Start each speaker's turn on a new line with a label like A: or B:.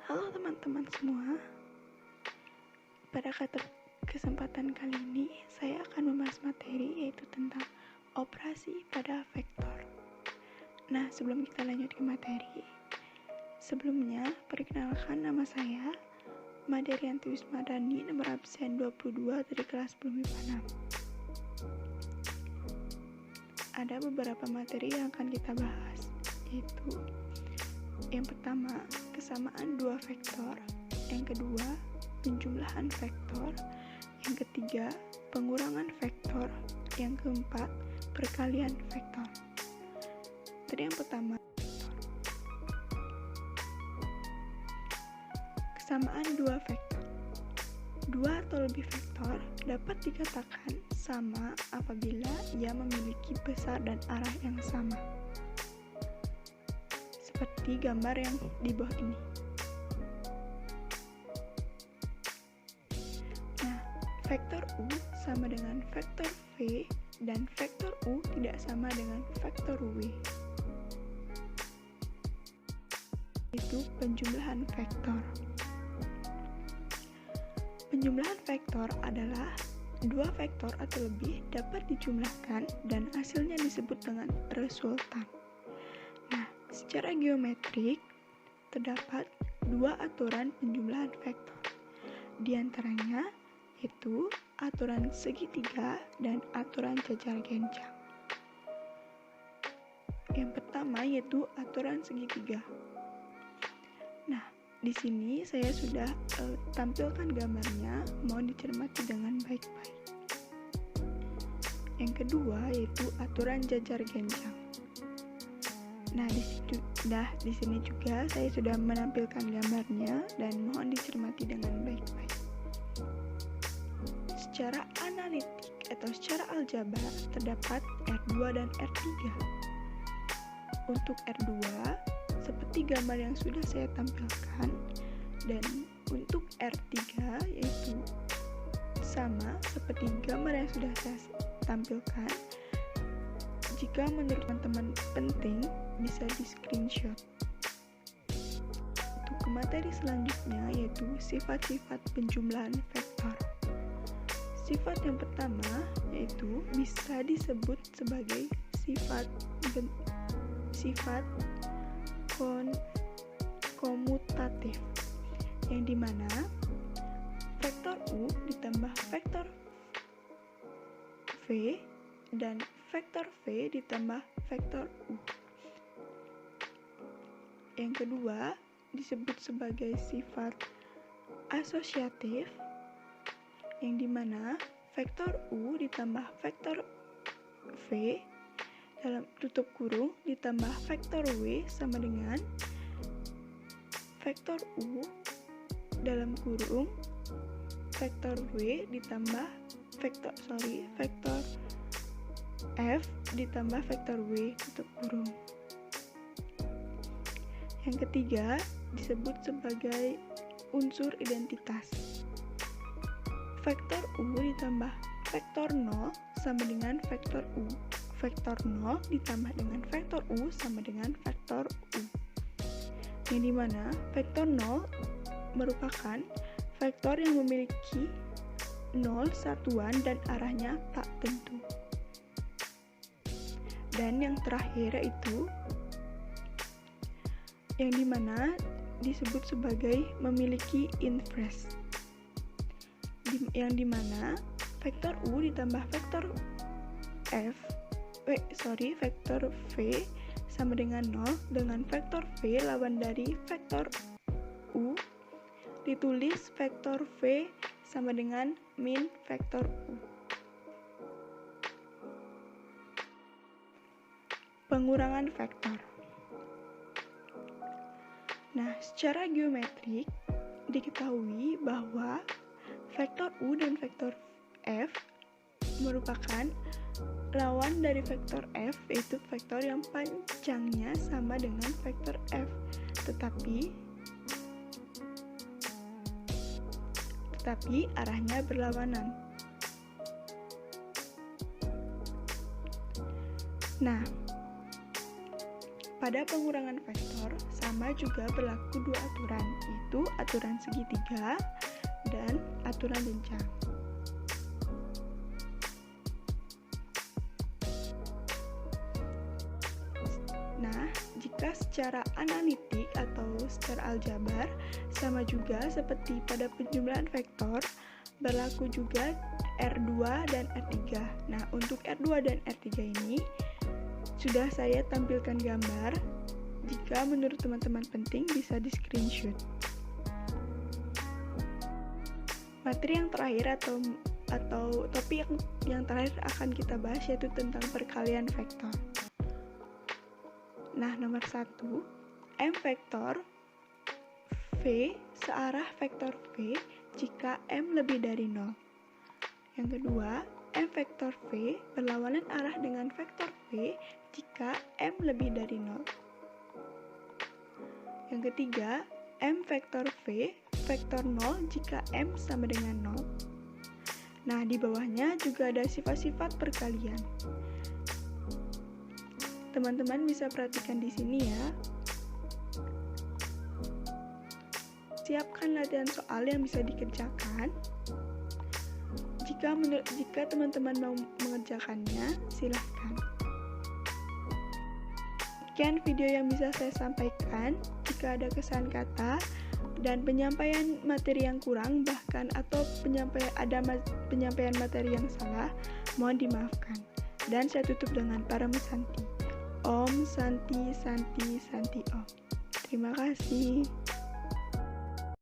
A: Halo teman-teman semua, pada kesempatan kali ini saya akan membahas materi yaitu tentang operasi pada vektor. Nah, sebelum kita lanjut ke materi, sebelumnya perkenalkan nama saya Maderianti Wismadani, nomor absen 22 dari kelas 10 MIPA 6. Ada beberapa materi yang akan kita bahas, yaitu yang pertama, kesamaan dua vektor. Yang kedua, penjumlahan vektor. Yang ketiga, pengurangan vektor. Yang keempat, perkalian vektor. Tadi yang pertama, kesamaan dua vektor. Dua atau lebih vektor dapat dikatakan sama apabila ia memiliki besar dan arah yang sama, seperti gambar yang di bawah ini. Nah, vektor U sama dengan vektor V dan vektor U tidak sama dengan vektor W. Itu penjumlahan vektor. Penjumlahan vektor adalah dua vektor atau lebih dapat dijumlahkan dan hasilnya disebut dengan resultan. Secara geometrik, terdapat dua aturan penjumlahan vektor. Di antaranya yaitu aturan segitiga dan aturan jajar genjang. Yang pertama yaitu aturan segitiga. Nah, di sini saya sudah tampilkan gambarnya, mohon dicermati dengan baik-baik. Yang kedua yaitu aturan jajar genjang. Nah, di sini juga saya sudah menampilkan gambarnya dan mohon dicermati dengan baik-baik. Secara analitik atau secara aljabar terdapat R2 dan R3. Untuk R2 seperti gambar yang sudah saya tampilkan, dan untuk R3 yaitu sama seperti gambar yang sudah saya tampilkan. Jika menurut teman-teman penting, bisa di screenshot. Untuk ke materi selanjutnya yaitu sifat-sifat penjumlahan vektor. Sifat yang pertama yaitu bisa disebut sebagai sifat komutatif, yang dimana vektor U ditambah vektor V dan vektor V ditambah vektor U. Yang kedua disebut sebagai sifat asosiatif, yang dimana vektor U ditambah vektor V dalam tutup kurung ditambah vektor W sama dengan vektor U dalam kurung vektor W ditambah vektor F ditambah vektor W tutup kurung. Yang ketiga disebut sebagai unsur identitas. Vektor U ditambah vektor 0 sama dengan vektor U. Vektor 0 ditambah dengan vektor U sama dengan vektor U. Yang dimana vektor 0 merupakan vektor yang memiliki 0 satuan dan arahnya tak tentu. Dan yang terakhir yaitu yang dimana disebut sebagai memiliki inverse, yang dimana vektor U ditambah vektor vektor V sama dengan 0 dengan vektor V lawan dari vektor U, ditulis vektor V sama dengan min vektor U. Pengurangan vektor. Nah, secara geometrik diketahui bahwa vektor U dan vektor F merupakan lawan dari vektor F, yaitu vektor yang panjangnya sama dengan vektor F, tetapi arahnya berlawanan. Nah, Pada pengurangan vektor, sama juga berlaku dua aturan, yaitu aturan segitiga dan aturan lencang. Nah, jika secara analitik atau secara aljabar, sama juga seperti pada penjumlahan vektor, berlaku juga R2 dan R3. Nah, untuk R2 dan R3 ini, sudah saya tampilkan gambar. Jika menurut teman-teman penting, bisa di-screenshot. Materi yang terakhir atau topik yang terakhir akan kita bahas yaitu tentang perkalian vektor. Nah, nomor 1, M vektor V searah vektor V jika M lebih dari 0. Yang kedua, M vektor V berlawanan arah dengan vektor V jika M lebih dari 0. Yang ketiga, M vektor V vektor 0 jika M sama dengan 0. Nah, di bawahnya juga ada sifat-sifat perkalian. Teman-teman bisa perhatikan di sini ya. Siapkan latihan soal yang bisa dikerjakan. Jika teman-teman mau mengerjakannya, silahkan. Sekian video yang bisa saya sampaikan. Jika ada kesalahan kata dan penyampaian materi yang kurang, bahkan atau penyampaian materi yang salah, mohon dimaafkan. Dan saya tutup dengan Parama Santi. Om Santi Santi Santi Om. Terima kasih.